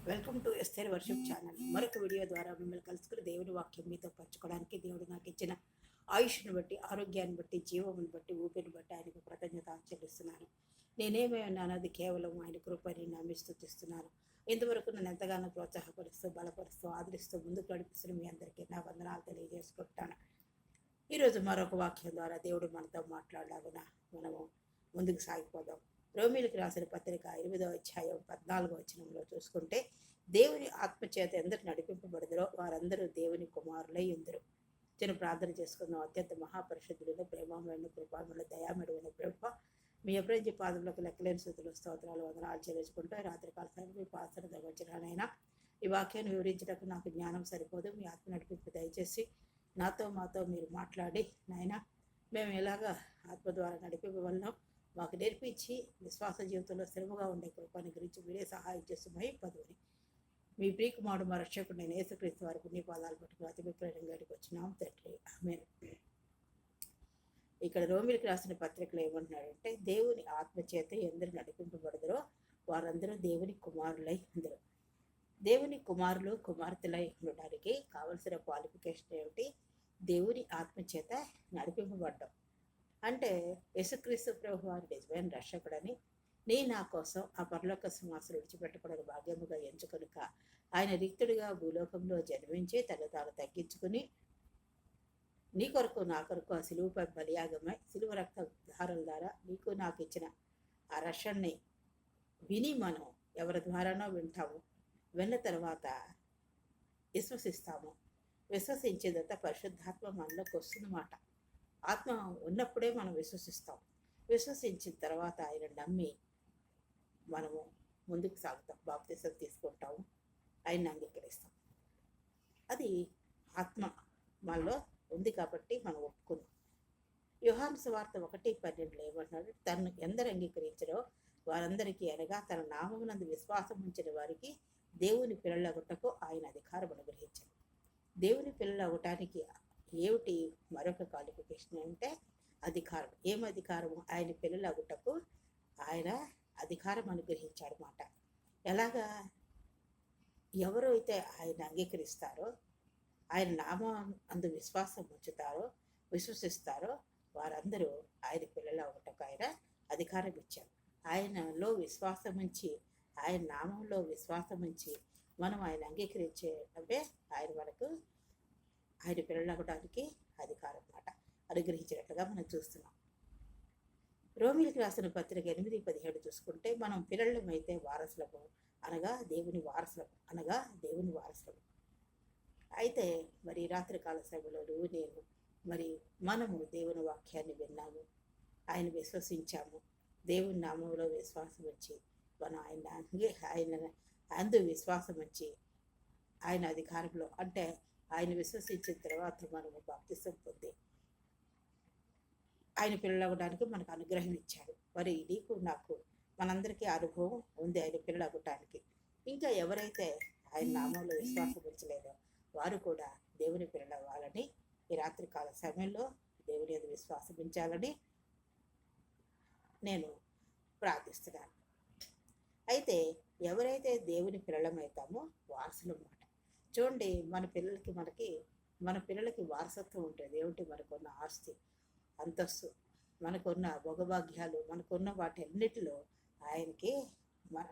Welcome to Esther worship channel. మరొక video ద్వారా మిమ్మల్ని కలుసుకుని దేవుడి వాక్యం మీతో పంచుకోవడానికి దేవుడు నాకు ఇచ్చిన ఆయుష్ను బట్టి, ఆరోగ్యాన్ని బట్టి, జీవమును బట్టి, ఊపిరిని బట్టి ఆయనకు కృతజ్ఞత చెల్లిస్తున్నాను. నేనేమై ఉన్నాను అది కేవలం ఆయన కృపని నమ్మి స్తుతిస్తున్నాను. ఇంతవరకు నన్ను ఎంతగానో ప్రోత్సాహపరుస్తూ, బలపరుస్తూ, ఆదరిస్తూ ముందుకు నడిపిస్తున్న మీ అందరికీ నా వందనాలు తెలియజేసుకుంటాను. ఈరోజు మరొక వాక్యం ద్వారా దేవుడు మనతో మాట్లాడాలన మనము ముందుకు సాగిపోదాం. రోమీలకు రాసిన పత్రిక 8వ అధ్యాయం 14వ వచనంలో చూసుకుంటే, దేవుని ఆత్మచేత ఎందరు నడిపింపబడదురో వారందరూ దేవుని కుమారులై ఉందరు. చిన్న ప్రార్థన చేసుకుందాం. అత్యంత మహాపరిశుద్ధులను, ప్రేమమైన, కృపామల, దయామేడైన ప్రభువ, మీ అభివృద్ధి పాదములకు లెక్కలేని స్థుతులు, స్తోత్రాలు, వందనాలు చెల్లించుకుంటూ రాత్రికాల సమయం మీ పాత్ర దగ్గరనైనా ఈ వాక్యాన్ని వివరించడానికి నాకు జ్ఞానం సరిపోదు. మీ ఆత్మ నడిపింపు దయచేసి మాతో మీరు మాట్లాడి నాయన మేము ఎలాగా ఆత్మ ద్వారా నడిపించవలనో మాకు నేర్పించి విశ్వాస జీవితంలో స్థిరముగా ఉండే కృపాన్ని గురించి మీరే సహాయం చేస్తున్నాయి పదవిని. మీ ప్రియకుమారుడు మా రక్షకుడు నేను యేసుక్రీస్తు వారి పుణ్య పాదాలు పట్టుకుని అతి ప్రేరణగా గడికి వచ్చినాం తండ్రి, ఆమేన్. ఇక్కడ రోమిలికి రాసిన పత్రికలు ఏమంటున్నాడంటే, దేవుని ఆత్మచేత ఎందరు నడిపింపబడదరో వారందరూ దేవుని కుమారులై అందరూ. దేవుని కుమారులు కుమార్తెలై ఉండడానికి కావలసిన క్వాలిఫికేషన్ ఏమిటి? దేవుని ఆత్మచేత నడిపింపబడ్డం. అంటే యేసుక్రీస్తు ప్రభు వారి నిజమైన రక్షకుడని, నా కోసం ఆ పరలోక సింహాసనం విడిచిపెట్టకూడని భాగ్యముగా ఎంచుకొనుక ఆయన రిక్తుడిగా భూలోకంలో జన్మించి తను తాను తగ్గించుకుని నీ కొరకు నా కొరకు ఆ సిలువుపై బలియాగమై సిలువ రక్త ధారల ద్వారా నీకు నాకు ఇచ్చిన ఆ రక్షణని విని మనం ఎవరి ద్వారానో వింటాము. విన్న తర్వాత విశ్వసిస్తాము. విశ్వసించేదంతా పరిశుద్ధాత్మ మనలోకి వస్తుందన్నమాట. ఆత్మ ఉన్నప్పుడే మనం విశ్వసిస్తాం. విశ్వసించిన తర్వాత ఆయన నమ్మి మనము ముందుకు సాగుతాం, బాప్తిసం తీసుకుంటాము, ఆయన్ని అంగీకరిస్తాం. అది ఆత్మ మనలో ఉంది కాబట్టి మనం ఒప్పుకున్నాం. యోహాను సువార్త 1:12 ఏమంటున్నాడు? తనను ఎందరు అంగీకరించారో వారందరికీ అనగా తన నామమునందు విశ్వాసం ఉంచిన వారికి దేవుని పిల్లలగుటకు ఆయన అధికారం అనుగ్రహించారు. దేవుని పిల్లలు అవటానికి ఏమిటి మరొక క్వాలిఫికేషన్ అంటే అధికారం. ఏం అధికారము? ఆయన పిల్లలు అగుటకు ఆయన అధికారం అనుగ్రహించాడు మాట. ఎలాగా? ఎవరైతే ఆయన అంగీకరిస్తారో, ఆయన నామం అందు విశ్వాసం ఉంచుతారో, విశ్వసిస్తారో వారందరూ ఆయన పిల్లలు అగుటకు ఆయన అధికారం ఇచ్చారు. ఆయనలో విశ్వాసం ఉంచి, ఆయన నామంలో విశ్వాసం ఉంచి మనం ఆయన అంగీకరించేటప్పుడే ఆయన మనకు ఆయన పిల్లలు అవ్వడానికి అధికారం మాట అనుగ్రహించినట్లుగా మనం చూస్తున్నాం. రోమిలికి రాసిన పత్రిక 8:17 చూసుకుంటే, మనం పిల్లలమైతే వారసులము అనగా దేవుని వారసులము. అయితే మరి రాత్రికాల సమయంలో నేను మనము దేవుని వాక్యాన్ని విన్నాము, ఆయన విశ్వసించాము, దేవుని నామంలో విశ్వాసం వచ్చి మనం ఆయన అందు విశ్వాసం వచ్చి ఆయన అధికారంలో అంటే ఆయన విశ్వసించిన తర్వాత మనము బాప్తిసం పొంది ఆయన పిల్లలు అవ్వడానికి మనకు అనుగ్రహం ఇచ్చాడు. మరి నీకు నాకు మనందరికీ అనుభవం ఉంది ఆయన పిల్లలు అవ్వటానికి. ఇంకా ఎవరైతే ఆయన నామంలో విశ్వాసం ఉంచలేదో వారు కూడా దేవుని పిల్లలు అవ్వాలని ఈ రాత్రికాల సమయంలో దేవుని మీద విశ్వాసం ఉంచాలని నేను ప్రార్థిస్తున్నాను. అయితే ఎవరైతే దేవుని పిల్లలమవుతామో వారసులు అన్నమాట. చూడండి, మన పిల్లలకి వారసత్వం ఉంటుంది. ఏమిటి? మనకున్న ఆస్తి, అంతస్తు, మనకున్న భోగభాగ్యాలు, మనకున్న వాటన్నిటిలో ఆయనకి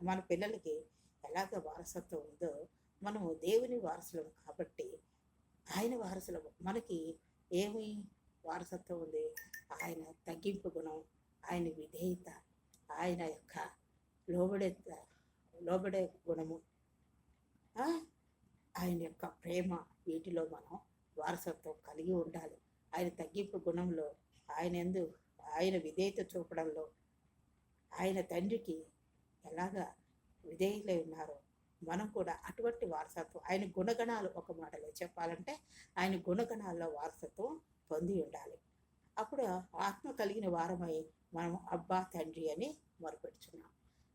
మన పిల్లలకి ఎలాగ వారసత్వం ఉందో మనము దేవుని వారసులము కాబట్టి ఆయన వారసులము. మనకి ఏమి వారసత్వం ఉంది? ఆయన తగ్గింపు గుణం, ఆయన విధేయత, ఆయన యొక్క లోబడే గుణము, ఆయన యొక్క ప్రేమ, వీటిలో మనం వారసత్వం కలిగి ఉండాలి. ఆయన తగ్గింపు గుణంలో, ఆయన విధేయత చూపడంలో, ఆయన తండ్రికి ఎలాగా విధేయులై ఉన్నారో మనం కూడా అటువంటి వారసత్వం, ఆయన గుణగణాలు, ఒక మాటలో చెప్పాలంటే ఆయన గుణగణాల్లో వారసత్వం పొంది ఉండాలి. అప్పుడు ఆత్మ కలిగిన వారమై మనం అబ్బా తండ్రి అని మొరపెడుతున్నాం.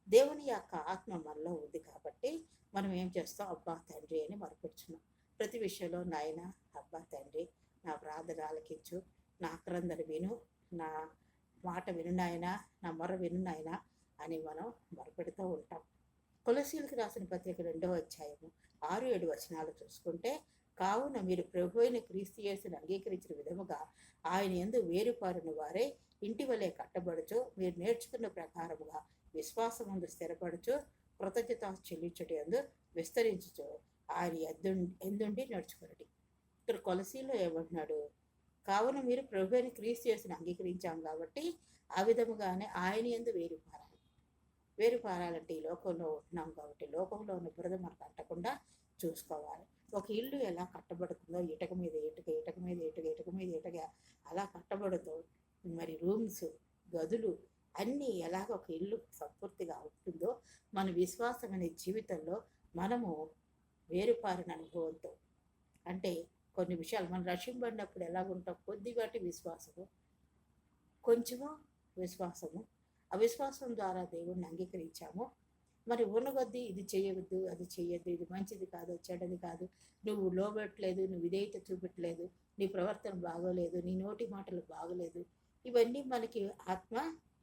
దేవుని యొక్క ఆత్మ మనలో ఉంది కాబట్టి మనం ఏం చేస్తాం? అబ్బా తండ్రి అని మొరపెడుతున్నాం. ప్రతి విషయంలో నాయన, అబ్బా తండ్రి, నా ప్రార్థన ఆలకించు, నా ఆక్రందన విను, నా మాట విను నాయన, నా మొర విను నాయన అని మనం మొరపెడుతూ ఉంటాం. కొలసీలకు రాసిన పత్రిక 2వ అధ్యాయము 6-7 వచనాలు చూసుకుంటే, కావున మీరు ప్రభు అయిన క్రీస్తు యేసును అంగీకరించిన విధముగా ఆయన యందు వేరుపారిన వారే ఇంటి వలె కట్టబడుచు, మీరు నేర్చుకున్న ప్రకారముగా విశ్వాసమందు స్థిరపడుచు, కృతజ్ఞత చెల్లించుట యందు విస్తరించుచు ఆయన ఎందుండి నడుచుకున్నది. ఇక్కడ కొలసీలో ఏమంటున్నాడు? కావున మీరు ప్రభు అయిన క్రీస్తు యేసును అంగీకరించాం కాబట్టి ఆ విధముగానే ఆయన యందు వేరుపారాలంటే ఈ లోకంలో ఉంటున్నాం కాబట్టి లోకంలో ఉన్న బురద మనకు అంటకుండా చూసుకోవాలి. ఒక ఇల్లు ఎలా కట్టబడుతుందో ఇటుక మీద ఇటుక, ఇటుక మీద ఇటుక, ఇటుక మీద ఇటుక అలా కట్టబడుతూ మరి రూమ్స్, గదులు అన్నీ ఎలాగ ఒక ఇల్లు సంపూర్తిగా ఉంటుందో మన విశ్వాసం అనే జీవితంలో మనము వేరుపారిన అనుభవంతో, అంటే కొన్ని విషయాలు మనం రక్షింపబడినప్పుడు ఎలాగుంటాం, కొద్దిపాటి విశ్వాసము, కొంచెము విశ్వాసము, ఆ విశ్వాసం ద్వారా దేవుణ్ణి అంగీకరించాము. మరి ఉన్నకొద్దీ ఇది చేయవద్దు, అది చేయొద్దు, ఇది మంచిది కాదు, చెడ్డది కాదు, నువ్వు లోబెట్టలేదు, నువ్వు విధేయత చూపెట్టలేదు, నీ ప్రవర్తన బాగోలేదు, నీ నోటి మాటలు బాగోలేదు, ఇవన్నీ మనకి ఆత్మ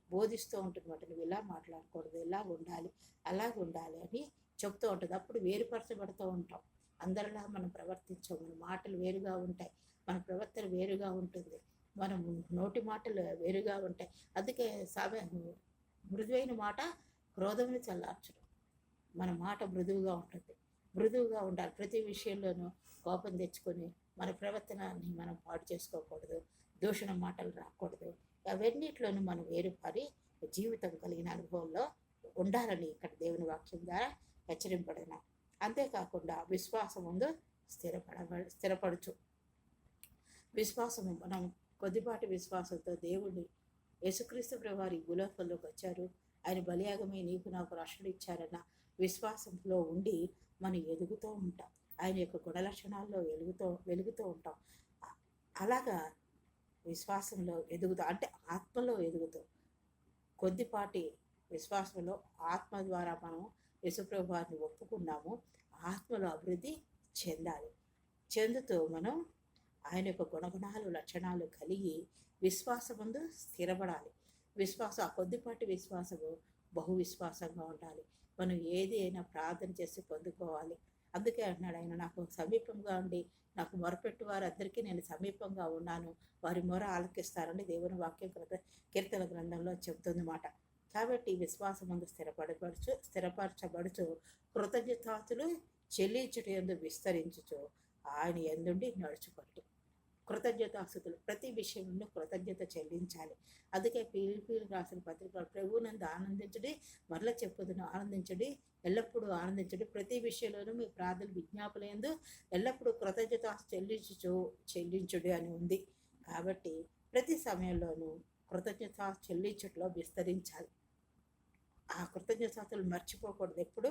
బోధిస్తూ ఉంటుందన్నమాట. నువ్వు ఇలా మాట్లాడకూడదు, ఇలా ఉండాలి, అలాగ ఉండాలి అని చెప్తూ ఉంటుంది. అప్పుడు వేరుపరచబడుతూ ఉంటాం. అందరిలా మనం ప్రవర్తించాం, మన మాటలు వేరుగా ఉంటాయి, మన ప్రవర్తన వేరుగా ఉంటుంది, మనం నోటి మాటలు వేరుగా ఉంటాయి. అందుకే మృదువైన మాట క్రోధమును చల్లార్చడం. మన మాట మృదువుగా ఉంటుంది, మృదువుగా ఉండాలి. ప్రతి విషయంలోనూ కోపం తెచ్చుకొని మన ప్రవర్తనని మనం పాడు చేసుకోకూడదు, దూషణ మాటలు రాకూడదు. అవన్నిట్లోనూ మనం వేరుపారి జీవితం కలిగిన అనుభవంలో ఉండాలని ఇక్కడ దేవుని వాక్యం ద్వారా హెచ్చరింపడిన. అంతేకాకుండా విశ్వాసం ముందు స్థిరపడచ్చు. విశ్వాసము, మనం కొద్దిపాటి విశ్వాసంతో దేవుడిని యేసుక్రీస్తు ప్రభువారి భూలోకంలోకి వచ్చారు, ఆయన బలియాగమే నీకు నాకు రక్షణ ఇచ్చారన్న విశ్వాసంలో ఉండి మనం ఎదుగుతూ ఉంటాం. ఆయన యొక్క గుణలక్షణాల్లో వెలుగుతూ ఉంటాం. అలాగా విశ్వాసంలో ఎదుగుతాం, అంటే ఆత్మలో ఎదుగుతూ. కొద్దిపాటి విశ్వాసంలో ఆత్మ ద్వారా మనం యేసుప్రభు వారిని ఒప్పుకున్నాము, ఆత్మలో అభివృద్ధి చెందుతూ మనం ఆయన యొక్క గుణగుణాలు, లక్షణాలు కలిగి విశ్వాసముందు స్థిరపడాలి. ఆ కొద్దిపాటి విశ్వాసము బహు విశ్వాసంగా ఉండాలి. మనం ఏది అయినా ప్రార్థన చేసి పొందుకోవాలి. అందుకే అంటున్నాడు ఆయన, నాకు సమీపంగా ఉండి నాకు మొరపెట్టు వారందరికీ నేను సమీపంగా ఉన్నాను, వారి మొర ఆలకిస్తారని దేవుని వాక్యం కీర్తన గ్రంథంలో చెబుతుందన్నమాట. కాబట్టి విశ్వాసముందు స్థిరపరచబడుచు కృతజ్ఞతాస్తులు చెల్లించుట యందు విస్తరించుచు ఆయన యందుండి నడుచుకుంటూ. కృతజ్ఞతాస్తుతులు, ప్రతి విషయంలో కృతజ్ఞత చెల్లించాలి. అందుకే ఫిలిప్పీయులకు రాసిన పత్రిక, ప్రభువునందు ఆనందించడి, మరలా చెప్పుదును ఆనందించడి, ఎల్లప్పుడూ ఆనందించడి, ప్రతి విషయంలోనూ మీ ప్రార్థన విజ్ఞాపనయందు ఎల్లప్పుడూ కృతజ్ఞత చెల్లించుడి అని ఉంది. కాబట్టి ప్రతి సమయంలోనూ కృతజ్ఞత చెల్లించుట్లో విస్తరించాలి. ఆ కృతజ్ఞతలు మర్చిపోకూడదు. ఎప్పుడు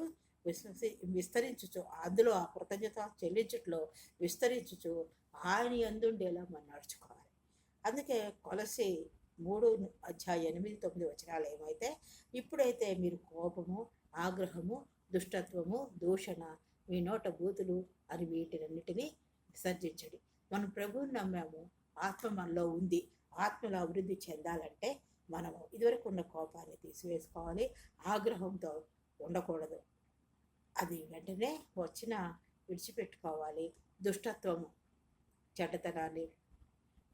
విస్తరించుచు, అందులో ఆ కృతజ్ఞత చెల్లించుట్లో విస్తరించుచు ఆయన యందుండేలా మనం నడుచుకోవాలి. అందుకే కొలస్సీ 3:8-9 వచనాలు ఏమైతే, ఇప్పుడైతే మీరు కోపము, ఆగ్రహము, దుష్టత్వము, దూషణ, మీ నోట బూతులు అని వీటినన్నిటినీ విసర్జించండి. మనం ప్రభువుని నమ్మాము, ఆత్మ మనలో ఉంది, ఆత్మలో అభివృద్ధి చెందాలంటే మనము ఇదివరకు ఉన్న కోపాన్ని తీసివేసుకోవాలి, ఆగ్రహంతో ఉండకూడదు, అది వెంటనే విడిచిపెట్టుకోవాలి. దుష్టత్వము, చెడ్డతనాన్ని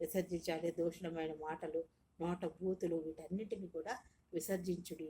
విసర్జించాలి, దూషణమైన మాటలు, నోట బూతులు, వీటన్నిటిని కూడా విసర్జించుడి.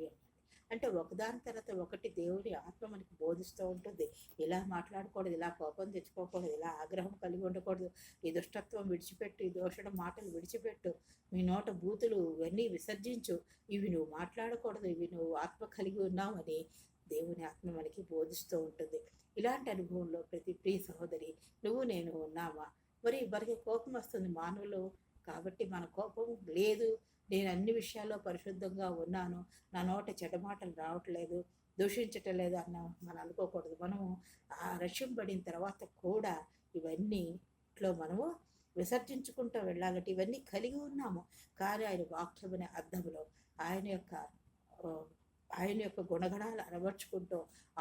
అంటే ఒకదాని తర్వాత ఒకటి దేవుని ఆత్మ మనకి బోధిస్తూ ఉంటుంది. ఇలా మాట్లాడకూడదు, ఇలా కోపం తెచ్చుకోకూడదు, ఇలా ఆగ్రహం కలిగి ఉండకూడదు, ఈ దుష్టత్వం విడిచిపెట్టు, ఈ దూషణ మాటలు విడిచిపెట్టు, మీ నోట బూతులు ఇవన్నీ విసర్జించు, ఇవి నువ్వు మాట్లాడకూడదు, ఇవి నువ్వు ఆత్మ కలిగి ఉన్నావని దేవుని ఆత్మ మనకి బోధిస్తూ ఉంటుంది. ఇలాంటి అనుభవంలో ప్రతి ప్రియ సహోదరి, నువ్వు నేను ఉన్నామా? మరి మనకి కోపం వస్తుంది మానవులు కాబట్టి, మన కోపం లేదు, నేను అన్ని విషయాల్లో పరిశుద్ధంగా ఉన్నాను, నా నోట చెడ్డమాటలు రావట్లేదు, దూషించటం లేదు అన్న మనం అనుకోకూడదు. మనము రక్షింపబడిన తర్వాత కూడా ఇవన్నీలో మనము విసర్జించుకుంటూ వెళ్ళాలంటే ఇవన్నీ కలిగి ఉన్నాము. కానీ ఆయన వాక్యం అనే అర్థంలో ఆయన యొక్క గుణగణాలు అలవర్చుకుంటూ,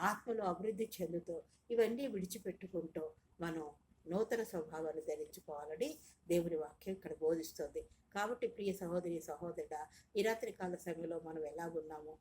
ఆత్మలో అభివృద్ధి చెందుతూ, ఇవన్నీ విడిచిపెట్టుకుంటూ మనం నూతన స్వభావాన్ని ధరించుకోవాలని దేవుని వాక్యం ఇక్కడ బోధిస్తుంది. కాబట్టి ప్రియ సహోదరి సహోదరుడా, ఈ రాత్రి కాల సమయంలో మనం ఎలాగున్నాము,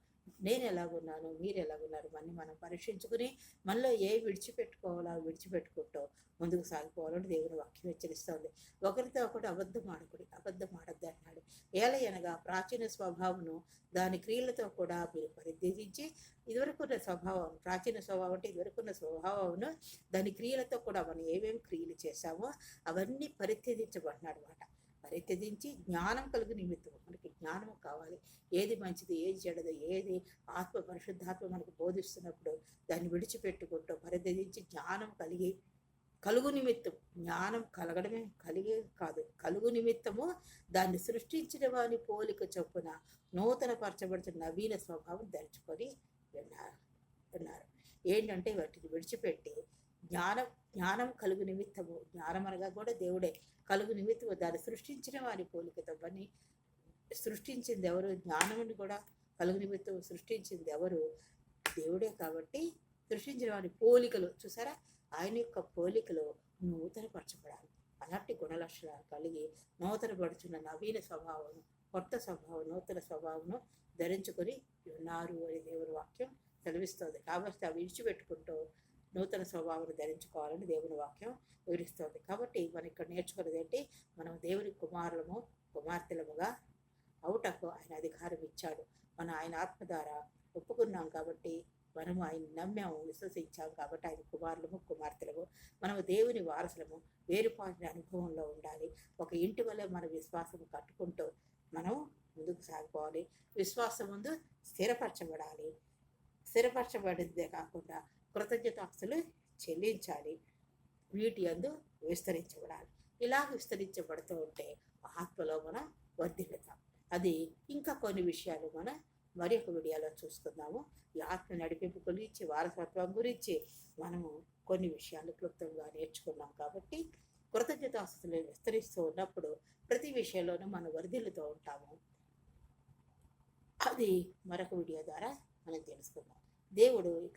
నేను ఎలాగున్నాను, మీరు ఎలాగున్నారు, మనం పరీక్షించుకుని మనలో ఏ విడిచిపెట్టుకోవాలో విడిచిపెట్టుకుంటూ ముందుకు సాగిపోవాలని దేవుని వాక్యం హెచ్చరిస్తోంది. ఒకరితో ఒకటి అబద్ధం ఆడొద్దు అన్నాడు. ఏలయనగా ప్రాచీన స్వభావమును దాని క్రియలతో కూడా మీరు పరిత్యజించి ఇదివరకున్న స్వభావం, ప్రాచీన స్వభావం అంటే ఇదివరకున్న స్వభావమును దాని క్రియలతో కూడా మనం ఏమేమి క్రియలు చేశామో అవన్నీ పరిత్యజించబడినాడు అనమాట. పరిత్యజించి జ్ఞానం కలుగు నిమిత్తం, మనకి జ్ఞానం కావాలి. ఏది మంచిది, ఏది చెడదు, ఏది ఆత్మ పరిశుద్ధాత్మ మనకు బోధిస్తున్నప్పుడు దాన్ని విడిచిపెట్టుకుంటూ పరిత్యజించి జ్ఞానం కలుగు నిమిత్తం, జ్ఞానం కలగడమే కలిగే కాదు, కలుగు నిమిత్తము దాన్ని సృష్టించిన వాని పోలిక చొప్పున నూతన పరచబడుతున్న నవీన స్వభావం ధరించుకొని ఉన్నారు. ఏంటంటే వాటిని విడిచిపెట్టి జ్ఞానం కలుగు నిమిత్తము, జ్ఞానం అనగా కూడా దేవుడే, కలుగు నిమిత్తము దాన్ని సృష్టించిన వారి పోలికతో పని సృష్టించింది ఎవరు? జ్ఞానముని కూడా కలుగు నిమిత్తం సృష్టించింది ఎవరు? దేవుడే. కాబట్టి సృష్టించిన వారి పోలికలు చూసారా, ఆయన యొక్క పోలికలో నూతనపరచబడాలి. అలాంటి గుణలక్షణాలు కలిగి నూతనపడుచున్న నవీన స్వభావం, కొత్త స్వభావం, నూతన స్వభావం ధరించుకొని ఉన్నారు అని దేవుని వాక్యం సెలవిస్తుంది. కాబట్టి అవి విడిచిపెట్టుకుంటూ నూతన స్వభావాన్ని ధరించుకోవాలని దేవుని వాక్యం వివరిస్తోంది. కాబట్టి మనం ఇక్కడ నేర్చుకున్నది ఏంటి? మనం దేవుని కుమారులము కుమార్తెలముగా అవుటకు ఆయన అధికారం ఇచ్చాడు. మనం ఆయన ఆత్మ ద్వారా ఒప్పుకున్నాం కాబట్టి, మనము ఆయన నమ్మాము, విశ్వసించాము కాబట్టి ఆయన కుమారులము కుమార్తెలము. మనము దేవుని వారసులము. వేరుపాటిన అనుభవంలో ఉండాలి. ఒక ఇంటి వల్ల మన విశ్వాసం కట్టుకుంటూ మనం ముందుకు సాగిపోవాలి. విశ్వాసం ముందు స్థిరపరచబడాలి. స్థిరపరచబడిందే కాకుండా కృతజ్ఞతాస్తులు చెల్లించాలి. వీటి యందు విస్తరించబడాలి. ఇలా విస్తరించబడుతూ ఉంటే ఆత్మలో మనం వర్ధిల్లుతాం. అది ఇంకా కొన్ని విషయాలు మనం మరి ఒక వీడియోలో చూసుకుందాము. ఈ ఆత్మ నడిపింపు గురించి, వారసత్వం గురించి మనము కొన్ని విషయాలు క్లుప్తంగా నేర్చుకున్నాం. కాబట్టి కృతజ్ఞతాస్తులు విస్తరిస్తూ ఉన్నప్పుడు ప్రతి విషయంలోనూ మనం వర్ధిల్లుతూ ఉంటాము. అది మరొక వీడియో ద్వారా మనం తెలుసుకుందాం. దేవుడు ఈ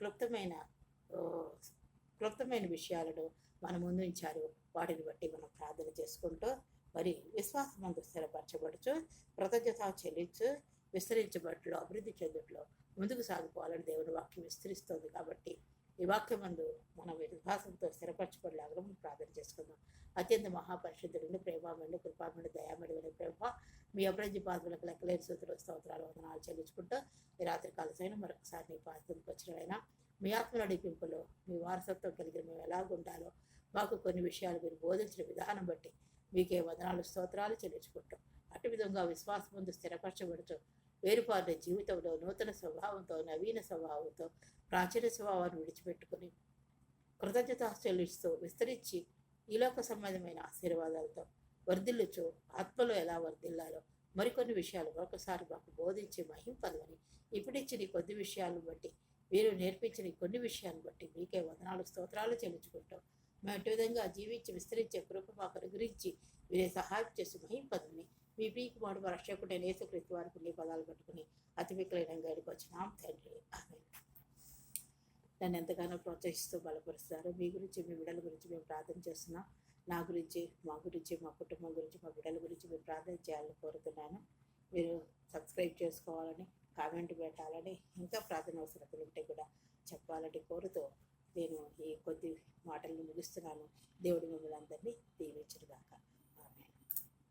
క్లుప్తమైన విషయాలను మన ముందు ఉంచారు. వాటిని బట్టి మనం ప్రార్థన చేసుకుంటూ మరి విశ్వాసమందు స్థిరపరచబడుచు, కృతజ్ఞత చెల్లించు, విస్తరించబట్లో, అభివృద్ధి చెందుట్లో ముందుకు సాగిపోవాలని దేవుని వాక్యం విస్తరిస్తుంది. కాబట్టి ఈ వాక్యం మందు మనం విశ్వాసంతో స్థిరపరచబడలాగా మనం ప్రార్థన చేసుకుందాం. అత్యంత మహాపరిశుద్ధుడు, ప్రేమమైన, కృపామైన, దయామడిన ప్రేమ మీ అభివృద్ధి పాత్రలకు లెక్కలేని స్తోత్రాలు వందనాలు చెల్లించుకుంటూ ఈ రాత్రి కాలసైనా మరొకసారి నీ పాత్రలకు వచ్చినైనా మీ ఆత్మ నడిపింపులో మీ వారసత్వం కలిగి మేము ఎలాగుండాలో మాకు కొన్ని విషయాలు మీరు బోధించిన విధానం బట్టి మీకే వందనాలు స్తోత్రాలు చెల్లించుకుంటాం. అటు విధంగా విశ్వాసం ముందు స్థిరపరచబడుతూ వేరుపారిన జీవితంలో నూతన స్వభావంతో, నవీన స్వభావంతో, ప్రాచీన స్వభావాన్ని విడిచిపెట్టుకుని కృతజ్ఞత చెల్లిస్తూ విస్తరించి ఈలోక సంబంధమైన ఆశీర్వాదాలతో వర్ధిల్లుచు ఆత్మలో ఎలా వర్ధిల్లాలో మరికొన్ని విషయాలు మరొకసారి మాకు బోధించి మహింపదమని ఇప్పుడిచ్చిన కొద్ది విషయాలను బట్టి, మీరు నేర్పించిన కొన్ని విషయాలను బట్టి మీకే వందనాలు స్తోత్రాలు చెల్లించుకుంటాం. మేము అటు విధంగా జీవించి విస్తరించే కృప మాకు అనుగ్రహించి మీరే సహాయం చేసి మహింపదని మీ పీకి మాడు మా రక్షకుడైన యేసుక్రీస్తు వారి పుణ్య పదాలు పట్టుకుని అతి వికలైన గడికి వచ్చినాం తండ్రి. ఆమేన్. నన్ను ఎంతగానో ప్రోత్సహిస్తూ బలపరుస్తారు. మీ గురించి, మీ బిడ్డల గురించి మేము ప్రార్థన చేస్తున్నాం. నా గురించి, మా గురించి, మా కుటుంబం గురించి, మా బిడ్డల గురించి మేము ప్రార్థన చేయాలని కోరుతున్నాను. మీరు సబ్స్క్రైబ్ చేసుకోవాలని, కామెంట్ పెట్టాలని, ఇంకా ప్రార్థన అవసరతలు ఉంటే కూడా చెప్పాలని కోరుతూ నేను ఈ కొద్ది మాటలను ముగిస్తున్నాను. దేవుడు మిమ్మల్ని అందరినీ దీవించుగాక.